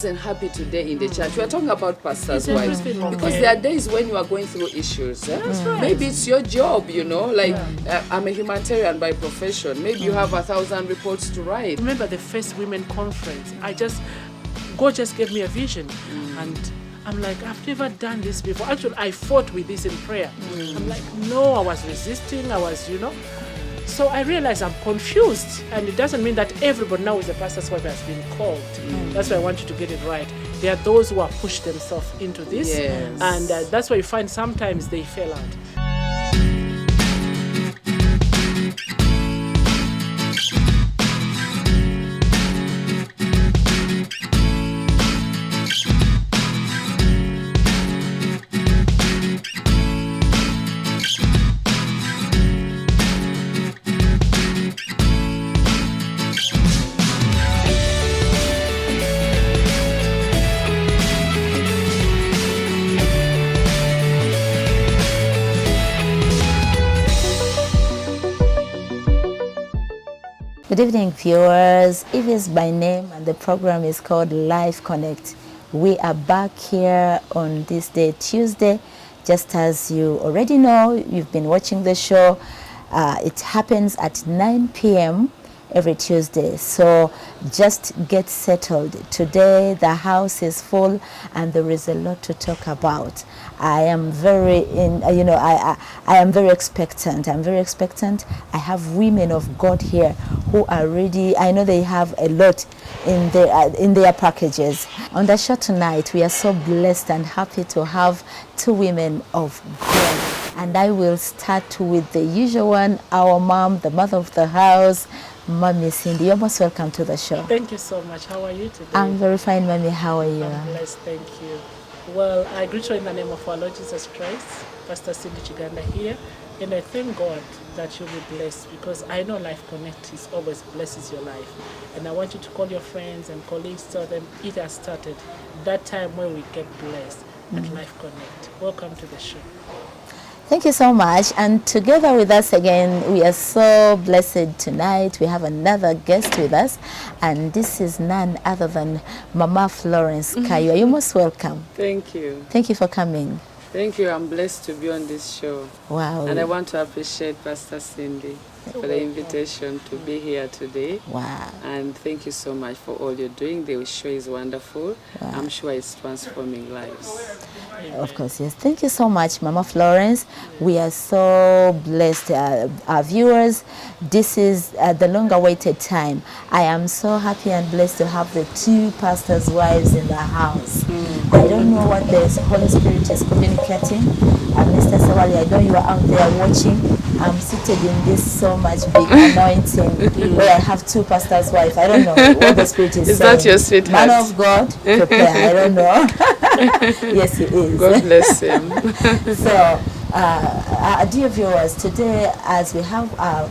And happy today in the church. We're talking about pastors' wives because Okay. there are days when you are going through issues. That's right. Maybe it's your job, you know, like I'm a humanitarian by profession. Maybe you have 1,000 reports to write. Remember the first women conference? God just gave me a vision, and I'm like, I've never done this before. Actually, I fought with this in prayer. I'm like, no, I was resisting. So I realized I'm confused, and it doesn't mean that everybody now is a pastor's wife has been called. That's why I want you to get it right. There are those who have pushed themselves into this, and that's why you find sometimes they fail out. Good evening, viewers. If is by name, and the program is called Life Connect. We are back here on this day, Tuesday. Just as you already know, you've been watching the show. It happens at 9 p.m. every Tuesday. So just get settled. Today the house is full and there is a lot to talk about. I am very I am very expectant. I'm very expectant. I have women of God here who are ready. I know they have a lot in their packages. On the show tonight, we are so blessed and happy to have two women of God. And I will start with the usual one, our mom, the mother of the house, Mommy Cindy. You're most welcome to the show. Thank you so much. How are you today? I'm very fine, Mommy. How are you? I'm blessed, thank you. Well, I greet you in the name of our Lord Jesus Christ, Pastor Cindy Kiganda here, and I thank God that you'll be blessed because I know Life Connect is always blesses your life. And I want you to call your friends and colleagues, tell them it has started, that time where we get blessed at Life Connect. Welcome to the show. Thank you so much. And together with us again, we are so blessed tonight. We have another guest with us, and this is none other than Mama Florence Kayo. You're most welcome. Thank you. Thank you for coming. Thank you. I'm blessed to be on this show. Wow. And I want to appreciate Pastor Cindy for the invitation to be here today. Wow. And thank you so much for all you're doing. The show is wonderful. Wow. I'm sure it's transforming lives. Of course, yes. Thank you so much, Mama Florence. We are so blessed, our viewers. This is the long-awaited time. I am so happy and blessed to have the two pastors' wives in the house. I don't know what the Holy Spirit is communicating. Mr. Sawali, I know you are out there watching. I'm seated in this so much big anointing where I have two pastors' wives. I don't know what the Spirit is saying. Is that your sweetheart? Man of God, prepare. I don't know. Yes, he is. God bless him. So, dear viewers, today as we have our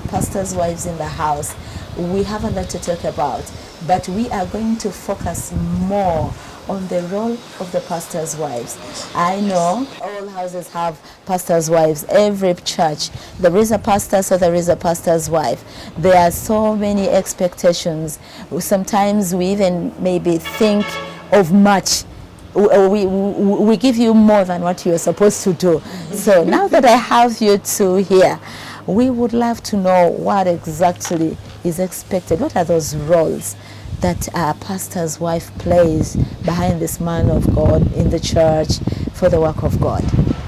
pastors' wives in the house, we have a lot to talk about, but we are going to focus more on the role of the pastors' wives. I know all houses have pastors' wives. Every church, there is a pastor, so there is a pastor's wife. There are so many expectations. Sometimes we even maybe think of much. We give you more than what you're supposed to do. So now that I have you two here, we would love to know what exactly is expected. What are those roles that a pastor's wife plays behind this man of God in the church for the work of God?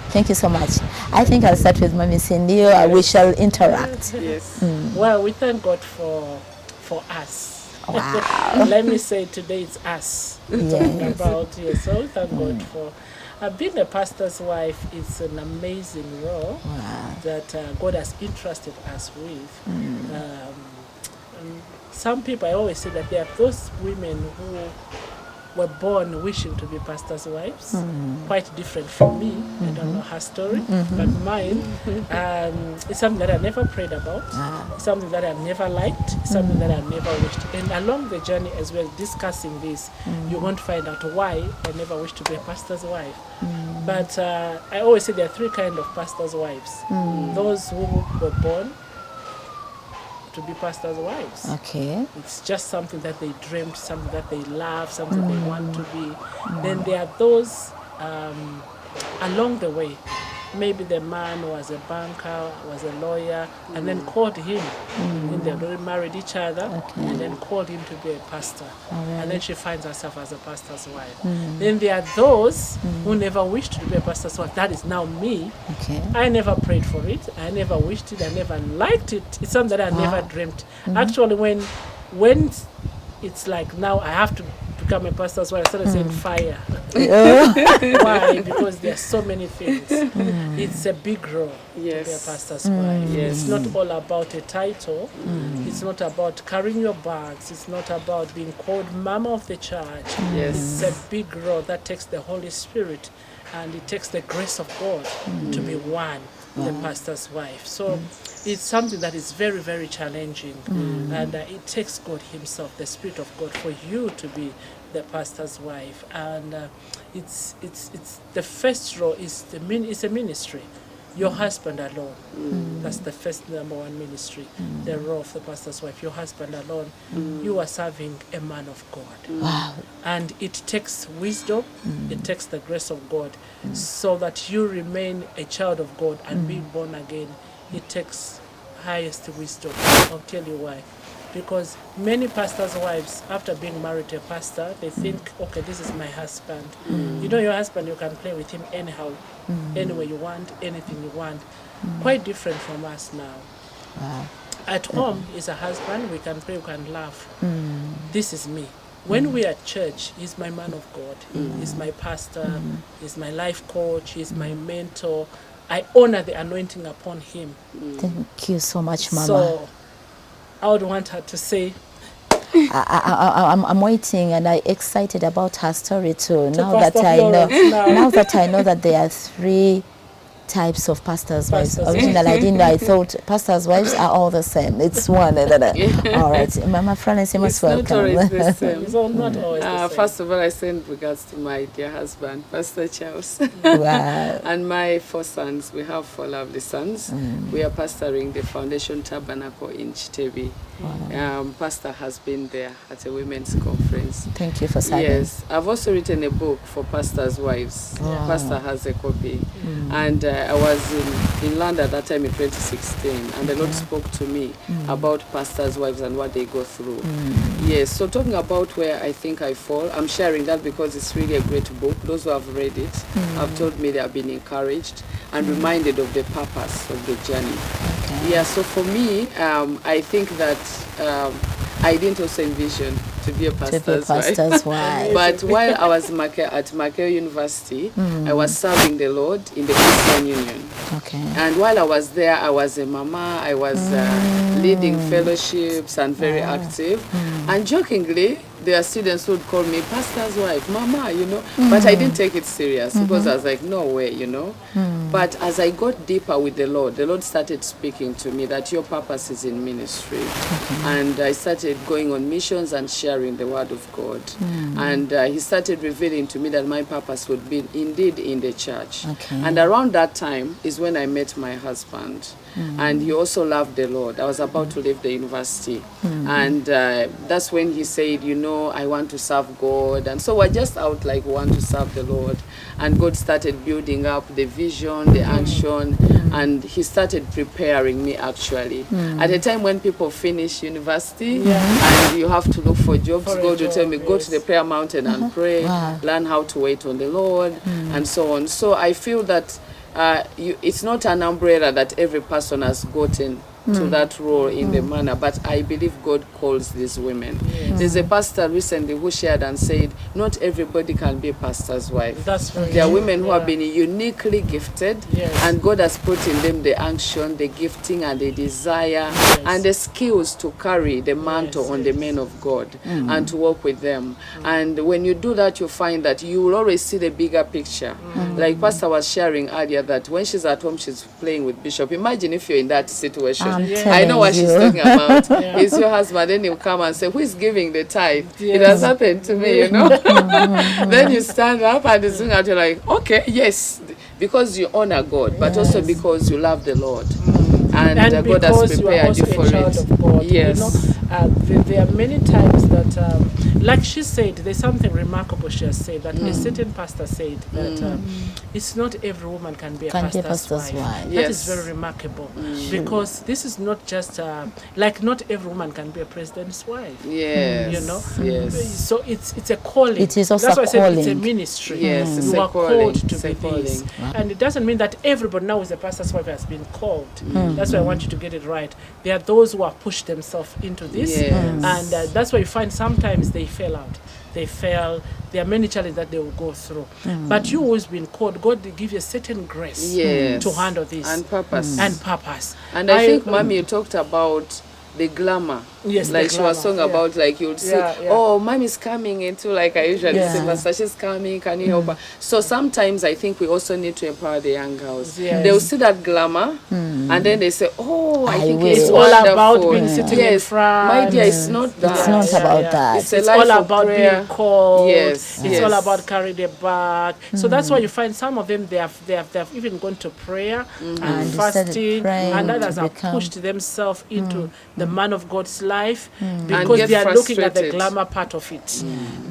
Thank you so much. I think I'll start with Mommy Cindy. We shall interact. Yes. Well, we thank God for us. Wow. Let me say today it's us. Yes. So thank God for being a pastor's wife. Is an amazing role that God has entrusted us with. Some people, I always say that there are those women who were born wishing to be pastors' wives, quite different from me. I don't know her story, but mine is something that I never prayed about, something that I never liked, something that I never wished. And along the journey as we're discussing this, you won't find out why I never wished to be a pastor's wife. But I always say there are three kinds of pastors' wives. Those who were born to be pastors' wives. Okay. It's just something that they dreamed, something that they love, something they want to be. Then there are those along the way. Maybe the man was a banker, was a lawyer, and then called him. When they already married each other, and then called him to be a pastor. And then she finds herself as a pastor's wife. Then there are those who never wished to be a pastor's wife. That is now me. Okay. I never prayed for it. I never wished it. I never liked it. It's something that I never dreamt. Actually, when it's like now I have to become a pastor's wife, I started saying fire. Why? Because there are so many things. It's a big role to be a pastor's wife. It's not all about a title. It's not about carrying your bags. It's not about being called mama of the church. It's a big role that takes the Holy Spirit, and it takes the grace of God to be one, the pastor's wife. So it's something that is very, very challenging, and it takes God himself, the Spirit of God, for you to be the pastor's wife. And it's the first role is it's a ministry. Your husband alone. That's the first number one ministry, the role of the pastor's wife. Your husband alone. You are serving a man of God. Wow. And it takes wisdom, it takes the grace of God, so that you remain a child of God and be born again. It takes highest wisdom. I'll tell you why. Because many pastors' wives, after being married to a pastor, they think, okay, this is my husband. You know, your husband, you can play with him anyhow, anywhere you want, anything you want. Quite different from us now. Wow. At home, is a husband, we can pray, we can laugh. This is me. When we are at church, he's my man of God. He's my pastor, he's my life coach, he's my mentor. I honor the anointing upon him. Thank you so much, Mama. So I would want her to say, I'm waiting, and I'm excited about her story too. Now that I know that there are 3 types of pastors' wives. Originally, I didn't know. I thought pastors' wives are all the same. It's one. All right, Mama Francis, you must welcome. Not always the same. it's not always the same. First of all, I send regards to my dear husband, Pastor Charles. Wow. And my 4 sons. We have 4 lovely sons. We are pastoring the Foundation Tabernacle in KTV. Wow. Pastor has been there at a women's conference. Thank you for saying. Yes, I've also written a book for pastors' wives. Wow. Pastor has a copy. And I was in London at that time in 2016, and the Lord spoke to me about pastors' wives and what they go through. Yes, so talking about where I think I fall, I'm sharing that because it's really a great book. Those who have read it have told me they have been encouraged and reminded of the purpose of the journey. Okay. Yeah, so for me, I think that I didn't also envision to be a pastor's wife. But while I was at Michael University, I was serving the Lord in the Christian Union. Okay. And while I was there, I was a mama. I was leading fellowships and very active. And jokingly, there are students who would call me pastor's wife, mama, you know. But I didn't take it serious because I was like, no way, you know. But as I got deeper with the Lord started speaking to me that your purpose is in ministry. And I started going on missions and sharing the word of God. And he started revealing to me that my purpose would be indeed in the church. And around that time is when I met my husband. And he also loved the Lord. I was about to leave the university. And that's when he said, you know, I want to serve God. And so we're just out like we want to serve the Lord. And God started building up the vision, the action, and he started preparing me actually. At a time when people finish university and you have to look for jobs, God would tell me, go to the prayer mountain and pray, learn how to wait on the Lord, and so on. So I feel that it's not an umbrella that every person has gotten to that role in the manner, but I believe God calls these women. There's a pastor recently who shared and said, not everybody can be a pastor's wife. That's right. There are women who have been uniquely gifted, and God has put in them the unction, the gifting, and the desire, and the skills to carry the mantle on the men of God and to work with them. And when you do that, you find that you will always see the bigger picture. Like Pastor was sharing earlier that when she's at home, she's playing with Bishop. Imagine if you're in that situation. I know what she's talking about. It's your husband, then he'll come and say, who is giving the tithe? It has happened to me, you know. Then you stand up and it's looking at you like, okay, yes, because you honor God, but also because you love the Lord. and God has because you are prepared also you for a child it. of God, Yes. there are many times that, like she said, there's something remarkable she has said, that a certain pastor said that it's not every woman can be a pastor's wife. That Yes. is very remarkable, because this is not just like not every woman can be a president's wife. Yes. You know, Yes. so it's a calling. It is also That's why I said it's a calling. ministry. Yes, it's You a are calling. called to It's a be this, calling. and it doesn't mean that everybody now is a pastor's wife has been called. That's why I want you to get it right. There are those who have pushed themselves into this, Yes. and that's why you find sometimes they fail out. They fail. There are many challenges that they will go through. But you who's been called, God will give you a certain grace Yes. to handle this. And purpose. And purpose. And I think, Mommy, you talked about the glamour. Yes, like the she was glamour, talking about, like you would say, oh, Mommy's coming into, like I usually say, Pastor, she's coming, can you help her? So sometimes I think we also need to empower the young girls. Yes. They'll see that glamour, and then they say, oh, I think will. it's It's wonderful. all about being sitting in front. My dear, it's not that. It's not about that. It's a It's life all of about prayer. being called. Yes, It's yes. all about carrying their bag. So that's why you find some of them they have even gone to prayer and And fasting, started praying and others to have become- pushed themselves into the man of God's life And because get they are looking at the frustrated. glamour part of it,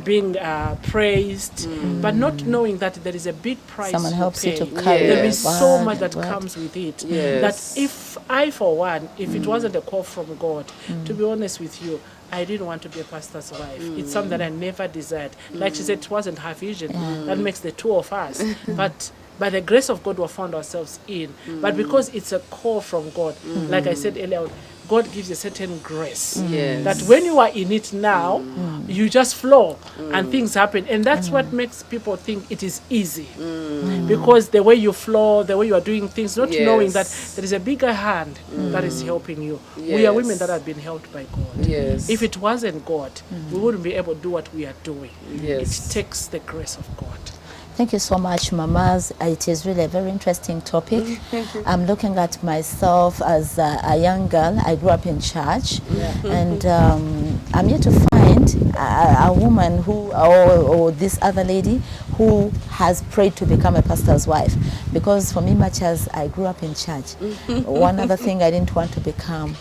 being praised, but not knowing that there is a big price Someone helps you pay. to carry Yes. There is so the much that bag. comes with it. Yes. That if I, for one, if it wasn't a call from God, to be honest with you, I didn't want to be a pastor's wife. It's something that I never desired. Like she said, it wasn't her vision. That makes the two of us. But by the grace of God, we found ourselves in. But because it's a call from God, like I said earlier, God gives a certain grace. Yes. That when you are in it now, you just flow and things happen. And that's what makes people think it is easy. Because the way you flow, the way you are doing things, not Yes. knowing that there is a bigger hand that is helping you. We are women that have been helped by God. Yes. If it wasn't God, we wouldn't be able to do what we are doing. Yes. It takes the grace of God. Thank you so much, Mamas. It is really a very interesting topic. I'm looking at myself as a young girl. I grew up in church, and I'm yet to find a woman who, or this other lady, who has prayed to become a pastor's wife. Because for me, much as I grew up in church, one other thing I didn't want to become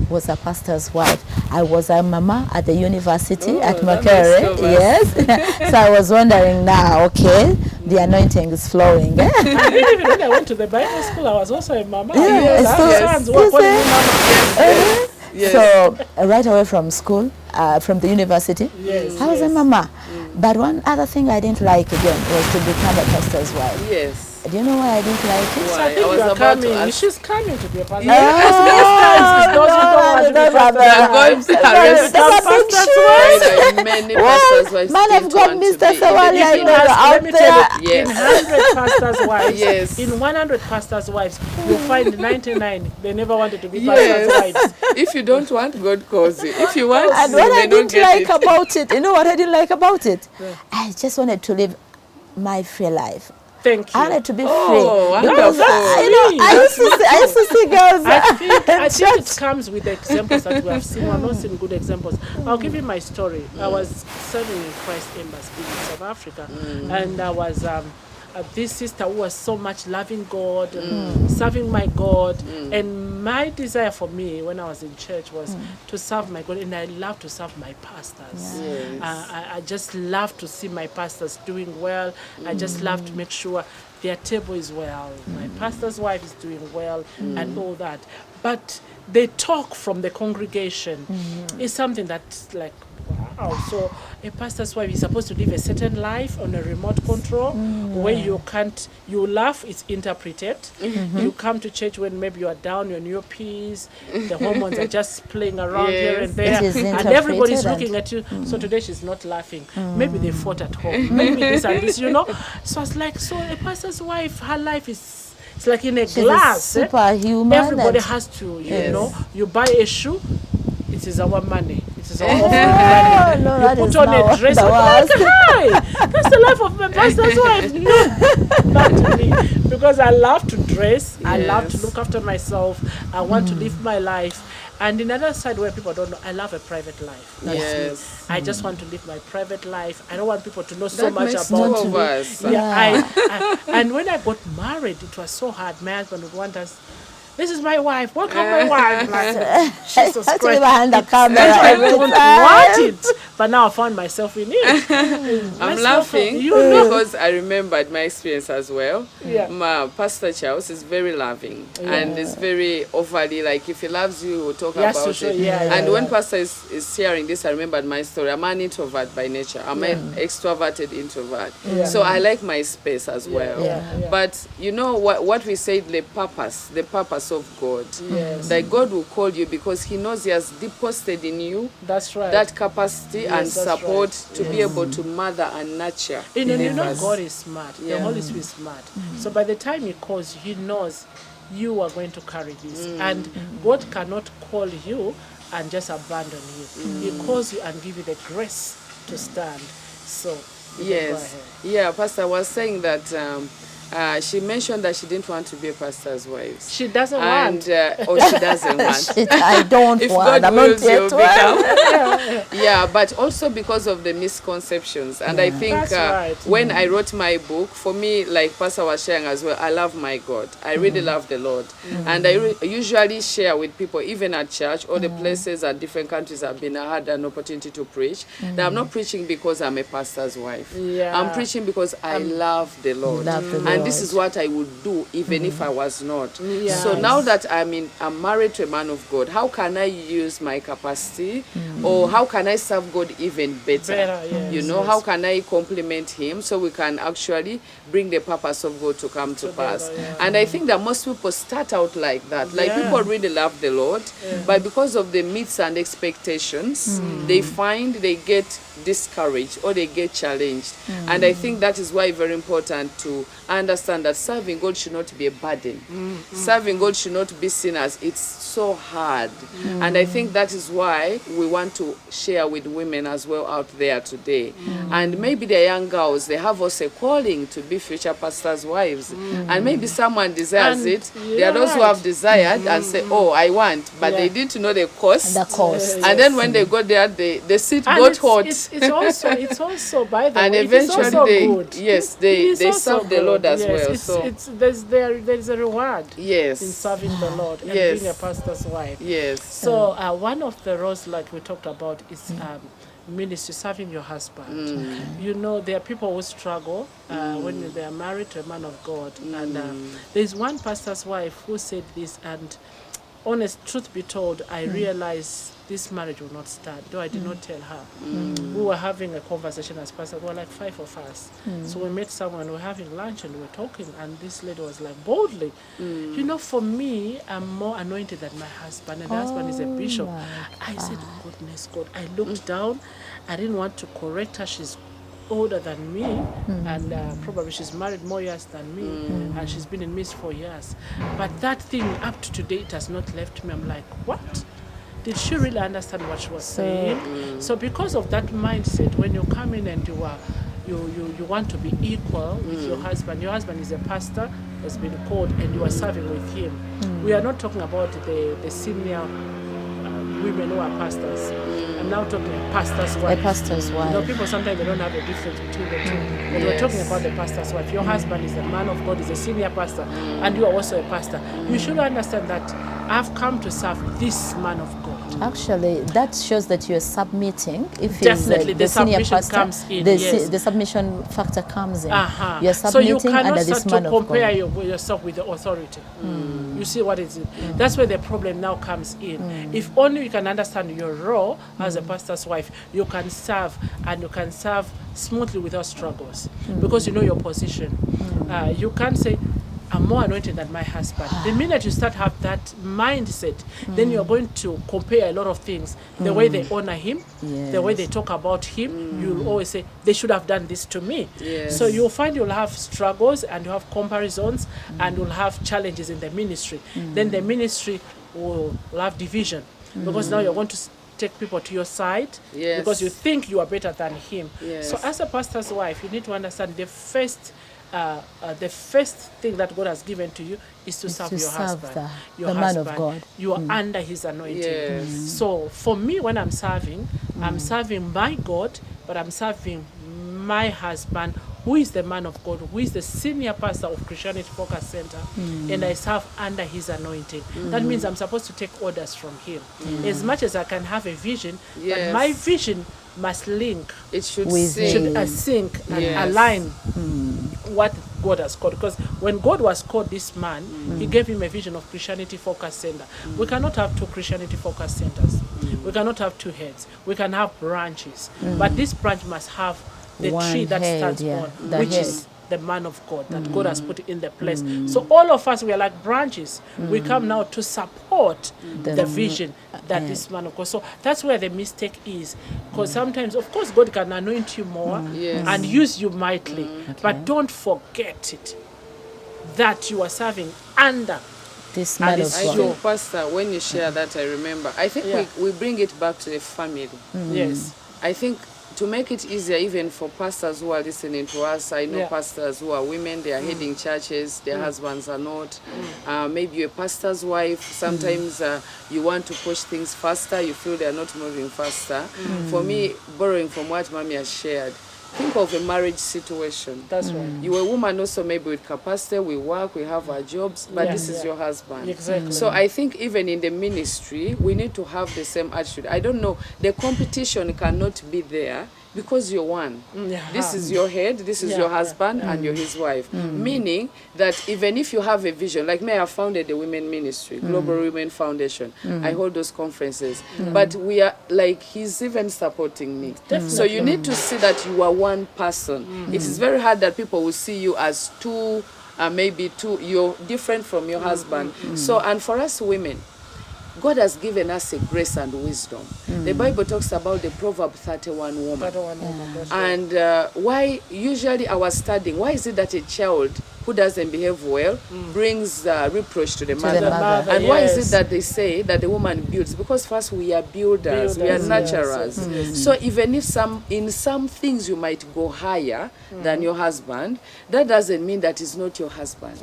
was a pastor's wife. I was a mama at the university at Makerere. Yes. So I was wondering now, okay, the anointing is flowing. And even when I went to the Bible school, I was also a mama. Yes, I have sons who are calling me mama. Yes. So right away from school, from the university, I was a mama. But one other thing I didn't like again was to become a pastor's wife. Yes. Do you know why I didn't like it? Why? So I I think was you are about to coming. ask. She's coming to be a pastor. Yeah. Most times it's those who don't want to be Those are pastors. the- God That's arrest a big Pastor's shoe. wife. There are many Well, pastors' wives man still of God, want to Mr. be in the Sawali, I beginning. know you're out Let me tell you, there. Yes. in 100 pastors' wives, Yes. in 100 pastors' wives, you'll find 99, they never wanted to be pastors' wives. Yes. If you don't want, God calls you. If you want, And you what I may not didn't get like it. about it, you know what I didn't like about it? I just wanted to live my free life. Thank you. I wanted to be Oh, free. wonderful. Because, I used to see girls. I think it comes with the examples that we have seen. We have not seen good examples. I'll give you my story. I was serving in Christ Embassy in South Africa, and I was this sister who was so much loving God, and serving my God, and my desire for me when I was in church was to serve my God, and I love to serve my pastors. Yes. I just love to see my pastors doing well. I just love to make sure their table is well, my pastor's wife is doing well, and all that. But the talk from the congregation is something that's like, wow. So a pastor's wife is supposed to live a certain life on a remote control where you can't, you laugh, it's interpreted. You come to church when maybe you are down, you're on your peace, the hormones are just playing around here and there, It is and everybody's interpreted looking at you. So today she's not laughing. Maybe they fought at home. Maybe this and this, you know. So I was like, so a pastor's wife, her life is, it's like in a She's glass. a superhuman. Everybody and- has to, you Yes. know, you buy a shoe, it is our money. It is our offering Oh, money. no, You that put is on not a dress, the I'm like, worst. hi, that's the life of my pastor's wife. No, not me. Because I love to dress, I love to Yes. look after myself, I want to live my life. And in another side where people don't know, I love a private life. That's me. Yes. I just want to live my private life. I don't want people to know so That much makes about two of me. us. Yeah, and when I got married, it was so hard. My husband would want us this is my wife. Welcome my wife. Like, Jesus That's Christ. behind the camera I every don't time. want it. But now I found myself in it. I'm Let's laughing because I remembered my experience as well. Yeah. My Pastor Charles is very loving and is very overly, like, if he loves you, he will talk Yes, about sure, it. yeah, And when Pastor is sharing this, I remembered my story. I'm an introvert by nature. I'm an extroverted introvert. So I like my space as well. Yeah. But you know what we said, the purpose of God. Yes. That God will call you because he knows he has deposited in you That's right. that capacity and Yes, that's support right. to be able to mother and nurture. You know, believers. God is smart. The Holy Spirit is smart. So by the time he calls you, he knows you are going to carry this. And God cannot call you and just abandon you. He calls you and give you the grace to stand. So, you can go Yes. ahead. Yeah, Pastor was saying that she mentioned that she didn't want to be a pastor's wife. She doesn't And, want. she doesn't want. I don't If want. God I'm not wills, yet you'll one. become. Yeah, but also because of the misconceptions. And I think That's right. when I wrote my book, for me, like Pastor was sharing as well, I love my God. I really love the Lord. And I usually share with people, even at church, all the places and different countries I've been, I had an opportunity to preach. That I'm not preaching because I'm a pastor's wife. Yeah. I'm preaching because I love the Lord. Love the And Lord. this is what I would do even if I was not. Yes. So now that I'm married to a man of God, how can I use my capacity or how can I serve God even better? Yes, You know, how can I compliment him so we can actually bring the purpose of God to come to pass? yeah. And I think that most people start out like that. Like Yeah. people really love the Lord, but because of the myths and expectations, they find they get discouraged or they get challenged. And I think that is why it's very important to understand that serving God should not be a burden. Serving God should not be seen as it's so hard. And I think that is why we want to share with women as well out there today. And maybe they're young girls, they have also a calling to be future pastors' wives. And maybe someone desires And it. There are those who have desired and say, oh, I want, but they didn't know the cost. The cost. And then when they got there, the seat And got hot. it's also by the And way, eventually it's also they good. they also serve the Lord good. as Yes, well. It's, So there's a reward yes, in serving the Lord and Yes. being a pastor's wife. yes, So one of the roles, like we talked about, is ministry, serving your husband. You know, there are people who struggle when they are married to a man of God. And there's one pastor's wife who said this, and honest truth be told, I realized this marriage will not stand, though I did not tell her. We were having a conversation as pastors. There were like 5 of us. So we met someone, we were having lunch and we were talking, and this lady was like, boldly, you know, for me, I'm more anointed than my husband, and the husband is a bishop. I said, goodness God. I looked down. I didn't want to correct her. She's older than me, and probably she's married more years than me, and she's been in ministry for years. But that thing up to today, it has not left me. I'm like, what? Did she really understand what she was saying? So because of that mindset, when you come in and you want to be equal with your husband is a pastor, has been called, and you are serving with him. We are not talking about the senior women who are pastors. I'm now talking pastor's wife. A pastor's wife. You know, people sometimes they don't have a difference between the two. But we're talking about the pastor's wife. Your husband is a man of God, is a senior pastor, and you are also a pastor. You should understand that I've come to serve this man of God. Actually, that shows that you're submitting. If Definitely, the the senior submission pastor, comes in, the, yes. the submission factor comes in. You're So you submitting cannot under this start man to of compare God. yourself with the authority. You see what is it? That's where the problem now comes in. If only you can understand your role as a pastor's wife, you can serve, and you can serve smoothly without struggles, because you know your position. You can't say, I'm more anointed than my husband. The minute you start have that mindset, then you're going to compare a lot of things. The way they honor him, the way they talk about him, you'll always say, they should have done this to me. Yes. So you'll find you'll have struggles, and you'll have comparisons, and you'll have challenges in the ministry. Then the ministry will have division, because now you're going to take people to your side, Yes. because you think you are better than him. Yes. So as a pastor's wife, you need to understand the first thing that God has given to you is to serve to your serve husband. the man of God. You are under his anointing. Yes. So for me, when I'm serving my God, but I'm serving my husband, who is the man of God, who is the senior pastor of Christianity Focus Center, and I serve under his anointing. That means I'm supposed to take orders from him. As much as I can have a vision, but my vision must link. It should sync and align what God has called. Because when God was called this man, he gave him a vision of Christianity Focus Center. We cannot have two Christianity Focus Centers. We cannot have two heads. We can have branches. But this branch must have the tree that stands on, which is the man of God that God has put in the place. So all of us, we are like branches. We come now to support the vision that this man of God. So that's where the mistake is. Because sometimes, of course, God can anoint you more and use you mightily. But don't forget it, that you are serving under this man of I God. think, Pastor, when you share that, I remember. I think we bring it back to the family. Yes. I think to make it easier even for pastors who are listening to us, I know pastors who are women, they are heading churches, their husbands are not. Maybe you're a pastor's wife, sometimes you want to push things faster, you feel they are not moving faster. For me, borrowing from what Mommy has shared, think of a marriage situation. That's right. You're a woman also maybe with capacity, we work, we have our jobs, but this is your husband. Exactly. So I think even in the ministry, we need to have the same attitude. I don't know, the competition cannot be there because you're one. This is your head, this is your husband, and you're his wife. Meaning that even if you have a vision, like me, I have founded the women ministry, Global Women Foundation. I hold those conferences. But we are like, he's even supporting me. So you need to see that you are one person. It is very hard that people will see you as two, maybe two, you're different from your husband. So, and for us women, God has given us a grace and wisdom. The Bible talks about the Proverb 31 woman. And why usually our studying, why is it that a child who doesn't behave well brings reproach to the mother? And why is it that they say that the woman builds? Because first we are builders, we are nurturers. So even if in some things you might go higher than your husband, that doesn't mean that it's not your husband.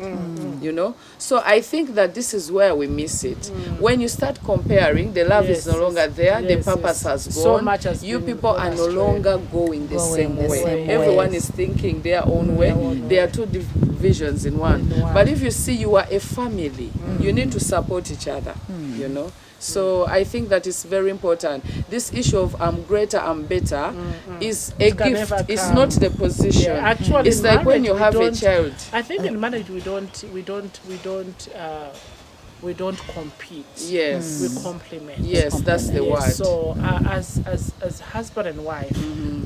You know? So I think that this is where we miss it. When you start comparing, the love is no longer there, the purpose has gone. So much has you been people are no longer going the same way. Everyone is thinking their own way. There are two visions in one. But if you see you are a family, you need to support each other, you know. So I think that is very important. This issue of I'm greater, I'm better is a gift. It's not the position. Actually, it's like when you have a child. I think in marriage we don't compete. Yes. We complement. Yes, that's the word. So as husband and wife,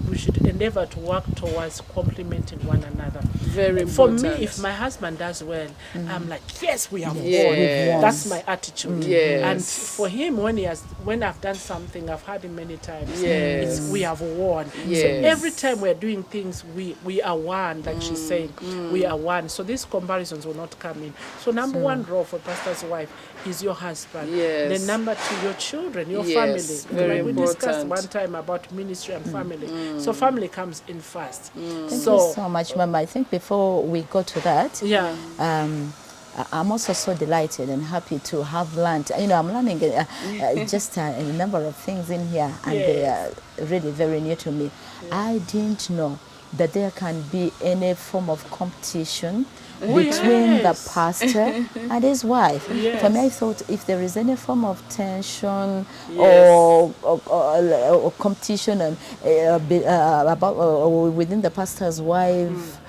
we should endeavor to work towards complementing one another. Very important. For me, if my husband does well, I'm like, yes, we have won. That's my attitude. Yes. And for him, when I've done something, I've had him many times. It's, we have won. Yes. So every time we're doing things, we are one, like she's saying. We are one. So these comparisons will not come in. So number one role for pastor's wife is your husband. Yes. Then number two, your children, your Yes, family. very Like we discussed important. one time about ministry and family. So family comes in first. Thank you so much, Mama. I think before we go to that, I'm also so delighted and happy to have learned. You know, I'm learning just a number of things in here, and they are really very new to me. I didn't know that there can be any form of competition between the pastor and his wife. For me, I thought if there is any form of tension or competition and within the pastor's wife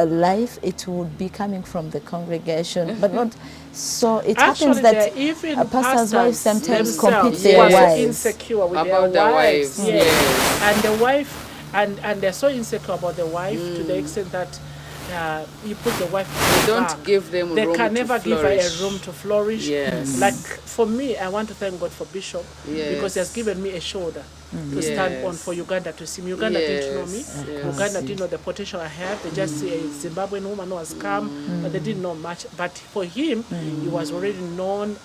life, it would be coming from the congregation, but not. So it happens that pastors' wives sometimes compete their wives. Insecure with about their the wives. wives. Yes. And the wife, and they're so insecure about the wife to the extent that you put the wife to don't back. give them They room can to never give her flourish. a room to flourish. Yes. Like for me, I want to thank God for Bishop because he has given me a shoulder to stand on for Uganda to see me. Uganda didn't know me. Uganda didn't know the potential I have. They just see a Zimbabwean woman who has come, but they didn't know much. But for him, he was already known,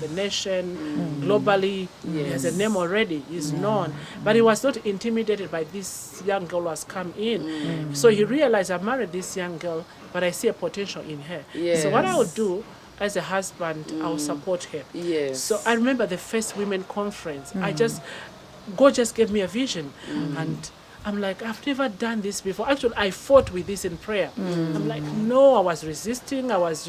the nation, globally. He has a name already. He's known. But he was not intimidated by this young girl who has come in. So he realized I married this young girl, but I see a potential in her. So what I would do as a husband, I'll support her. So I remember the first women conference. God just gave me a vision, and I'm like, I've never done this before. Actually, I fought with this in prayer. I'm like, no, I was resisting. I was,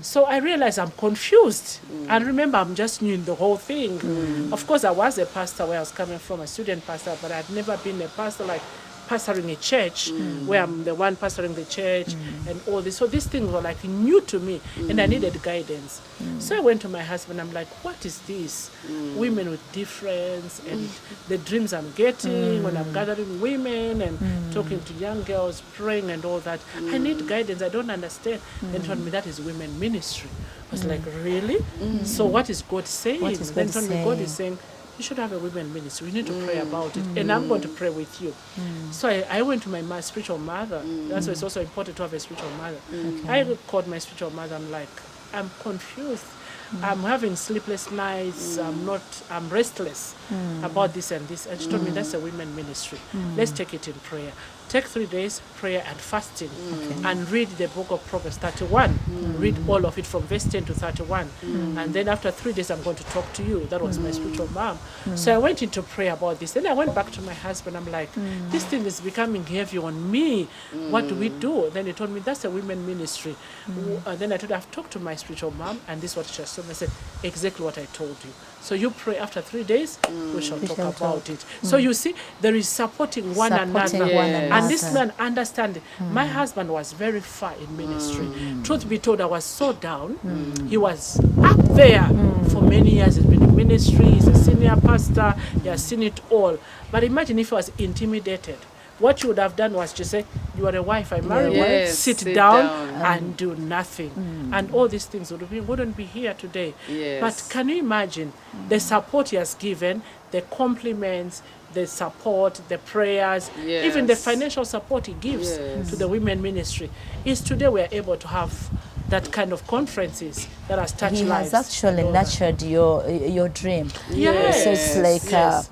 So I realized I'm confused. And remember, I'm just new in the whole thing. Of course, I was a pastor where I was coming from, a student pastor, but I'd never been a pastor like pastoring a church where I'm the one pastoring the church and all this. So these things were like new to me and I needed guidance. So I went to my husband. I'm like, what is this? Women with difference and the dreams I'm getting when I'm gathering women and talking to young girls, praying and all that. I need guidance. I don't understand. Then told me that is women ministry. I was like, really? So what is God saying? Then told me God is saying, you should have a women ministry. We need to pray about it. And I'm going to pray with you. So I went to my spiritual mother. That's why it's also important to have a spiritual mother. I called my spiritual mother. I'm like, I'm confused. I'm having sleepless nights. I'm restless about this and this. And she told me that's a women ministry. Let's take it in prayer. Take 3 days, prayer and fasting, and read the book of Proverbs 31. Read all of it from verse 10 to 31. And then after 3 days, I'm going to talk to you. That was my spiritual mom. So I went into prayer about this. Then I went back to my husband. I'm like, this thing is becoming heavy on me. What do we do? Then he told me, that's a women ministry. Then I told him, I've talked to my spiritual mom, and this is what she has told me. I said, exactly what I told you. So you pray after 3 days, we shall talk about it. So you see, there is supporting one another. And this man understand. My husband was very far in ministry. Truth be told, I was so down. He was up there for many years. He's been in ministry. He's a senior pastor. He has seen it all. But imagine if he was intimidated. What you would have done was to say, you are a wife, I married you, sit down and do nothing. And all these things wouldn't be here today. But can you imagine the support he has given, the compliments, the support, the prayers, even the financial support he gives to the women ministry? Is today we are able to have that kind of conferences that has touched lives. He has actually nurtured your dream. So it's like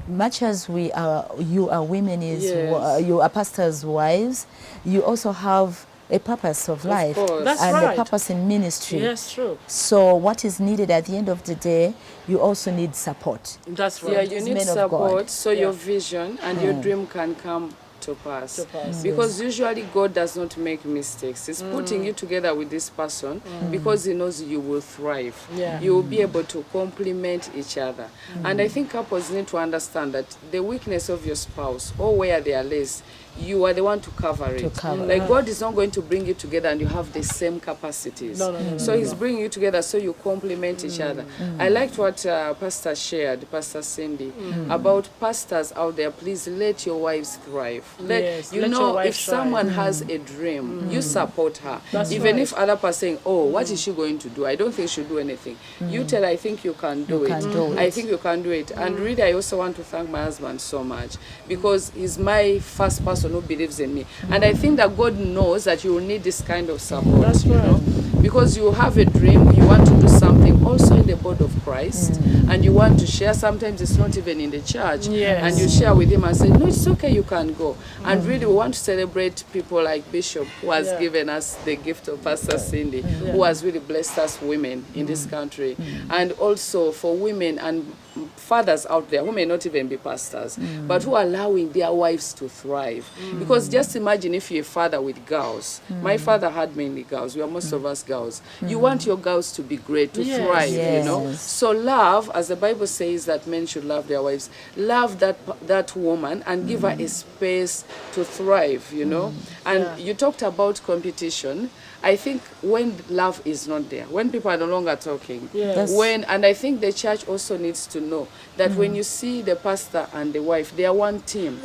much as you are women, you are pastors' wives, you also have a purpose of life and a purpose in ministry. Yes, true. So what is needed at the end of the day, you also need support. That's right. Yeah, you need support so your vision and your dream can come to pass. Because usually God does not make mistakes. He's putting you together with this person because he knows you will thrive. You will be able to complement each other. And I think couples need to understand that the weakness of your spouse or where they are less, you are the one to cover it. Like God is not going to bring you together and you have the same capacities. So he's bringing you together so you complement each other. I liked what Pastor shared, Pastor Cindy, about pastors out there. Please let your wives thrive. If someone has a dream, you support her. Even if other person saying, oh, what is she going to do? I don't think she'll do anything. You tell her, I think you can do it. I think you can do it. And really, I also want to thank my husband so much because he's my first person who believes in me. And I think that God knows that you will need this kind of support. That's right. Because you have a dream, you want to do something also in the body of Christ, and you want to share. Sometimes it's not even in the church, and you share with him and say, no, it's okay, you can go. And really we want to celebrate people like Bishop, who has given us the gift of Pastor Cindy, who has really blessed us women in this country. And also for women and fathers out there who may not even be pastors, but who are allowing their wives to thrive. Because just imagine if you're a father with girls. My father had mainly girls. We are most of us girls. You want your girls to be great, to thrive, you know. So love, as the Bible says that men should love their wives, love that woman and give her a space to thrive, you know. And you talked about competition. I think when love is not there, when people are no longer talking, and I think the church also needs to know that when you see the pastor and the wife, they are one team.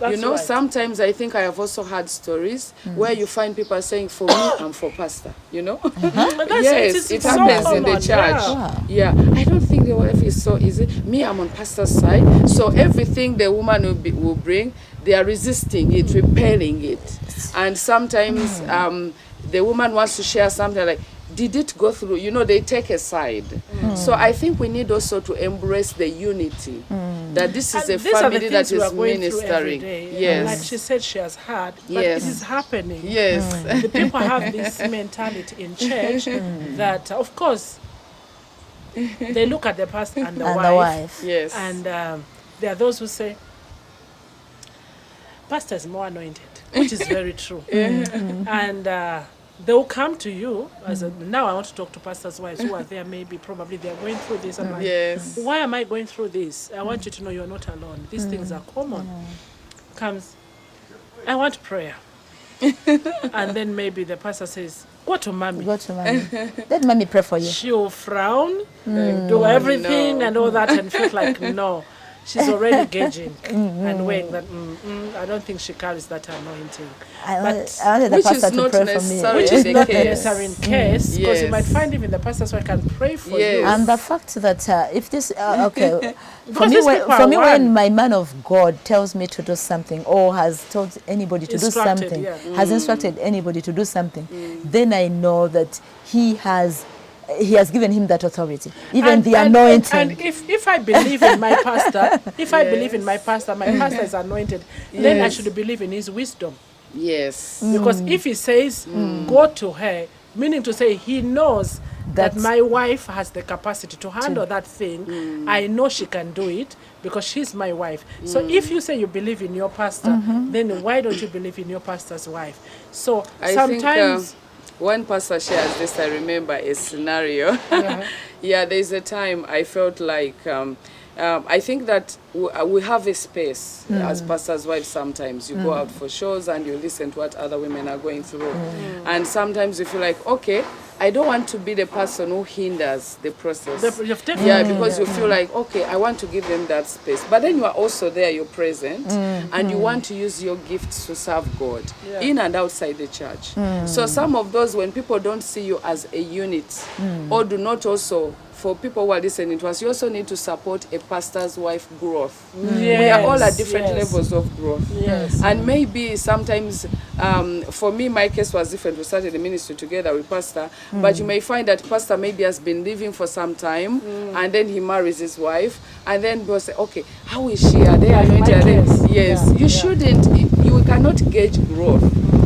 You know, sometimes I think I have also had stories where you find people saying, for me, I'm for pastor, you know? Yes, it happens in the church. I don't think the wife is so easy. Me, I'm on pastor's side. So everything the woman will bring, they are resisting it, repelling it. And sometimes the woman wants to share something like, did it go through? You know, they take a side. So I think we need also to embrace the unity. That this is a family that is ministering. Yes. Like she said, she has had, but it is happening. Yes. The people have this mentality in church that, of course, they look at the pastor and the wife. Yes. And there are those who say, pastor is more anointed, which is very true. And they will come to you as now I want to talk to pastors' wives who are there, maybe probably they are going through this. I'm like, Yes. why am I going through this? I want you to know you're not alone. These things are common. Comes, I want prayer. And then maybe the pastor says, go to mommy. Go to mommy. Let mommy pray for you. She'll frown, do everything and all that, and feel like, no, she's already gauging and weighing that, I don't think she carries that anointing. I wanted the Which pastor is to not pray for me. necessarily Which is the not case. necessary in case, because you might Yes. find even the pastors who can pray for Yes. you. And the fact that if this, okay, for Because me, these people are for me when one. my man of God tells me to do something or has told anybody to do Instructed, something, yeah. has instructed anybody to do something, then I know that he has given him that authority, even the anointing. And if I believe in my pastor, I believe in my pastor is anointed, then I Yes. should believe in his wisdom. Yes. Because if he says, go to her, meaning to say he knows that That's- my wife has the capacity to handle that thing, I know she can do it because she's my wife. So if you say you believe in your pastor, then why don't you believe in your pastor's wife? So I sometimes... think one pastor shares this, I remember a scenario. Yeah, there's a time I felt like, I think that we have a space as pastors' wives sometimes. You go out for shows and you listen to what other women are going through. And sometimes you feel like, okay, I don't want to be the person who hinders the process. Yeah, because you feel like, okay, I want to give them that space. But then you are also there, you're present, and you want to use your gifts to serve God in and outside the church. So some of those, when people don't see you as a unit, or do not also, for people who are listening to us, you also need to support a pastor's wife growth. We are all at different levels of growth. And maybe sometimes, for me, my case was different. We started the ministry together with pastor, but you may find that pastor maybe has been living for some time, and then he marries his wife, and then people say, okay, how is she? Are they anointed? Are they? Yes, you shouldn't, you cannot gauge growth.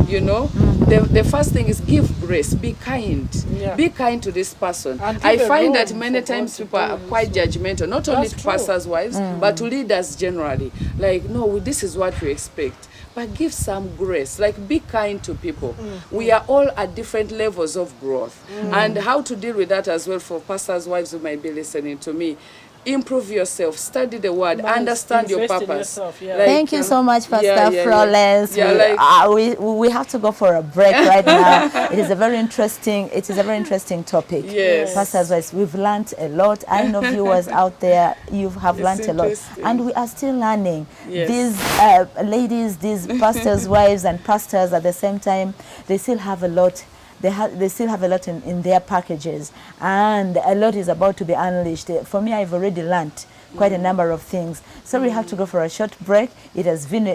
You know, the first thing is give grace, be kind. Be kind to this person. I find that many times people are quite judgmental, not only to pastors' wives, but to leaders generally. Like, no, this is what we expect. But give some grace, like be kind to people. We are all at different levels of growth. And how to deal with that as well for pastors' wives who might be listening to me. Improve yourself, study the word, understand your invest in purpose. yourself, yeah. Like, Thank you so much, Pastor Flawless. Yeah, we have to go for a break right now. It is a very interesting topic. Yes. Pastors' wives, we've learned a lot. I know viewers out there, you have learned a lot, and we are still learning. Yes. These ladies, these pastors' wives and pastors at the same time, they still have a lot. They still have a lot in their packages, and a lot is about to be unleashed. For me, I've already learned quite a number of things. So we have to go for a short break. It has been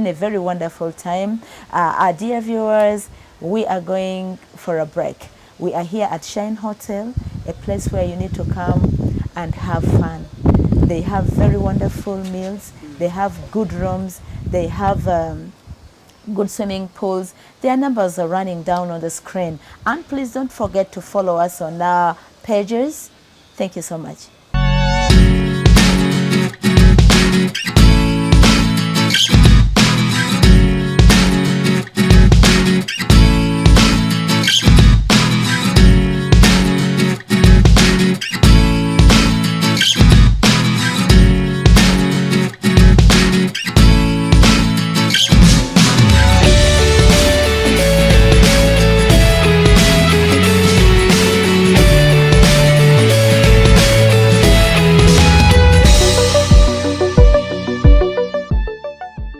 a very wonderful time. Our dear viewers, we are going for a break. We are here at Shine Hotel, a place where you need to come and have fun. They have very wonderful meals. They have good rooms. They have good swimming pools. Their numbers are running down on the screen. And please don't forget to follow us on our pages. Thank you so much.